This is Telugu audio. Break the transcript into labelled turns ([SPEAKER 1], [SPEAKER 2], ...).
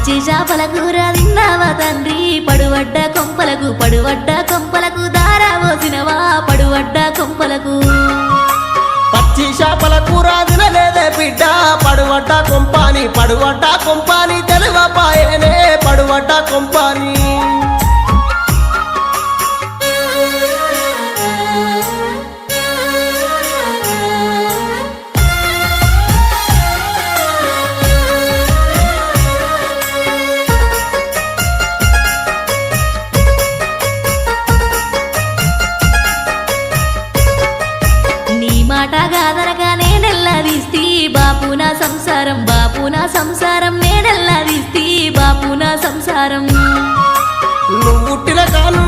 [SPEAKER 1] పచ్చి చేపల కూర తిన్నావా తండ్రి పడువడ్డ కొంపలకు దారా పోసినవా పడువడ్డ కొంపలకు
[SPEAKER 2] పచ్చి చేపల కూర తినలేదే బిడ్డ పడువడ్డ కొంపాని తెలువపాయనే పడువడ్డ కొంపాని
[SPEAKER 1] గాదరగా నేనెల్లాదీస్తి బాపు నా సంసారం నేనెల్లాదీస్తి బాపు నా సంసారం
[SPEAKER 2] నువ్వు పుట్టిన కాను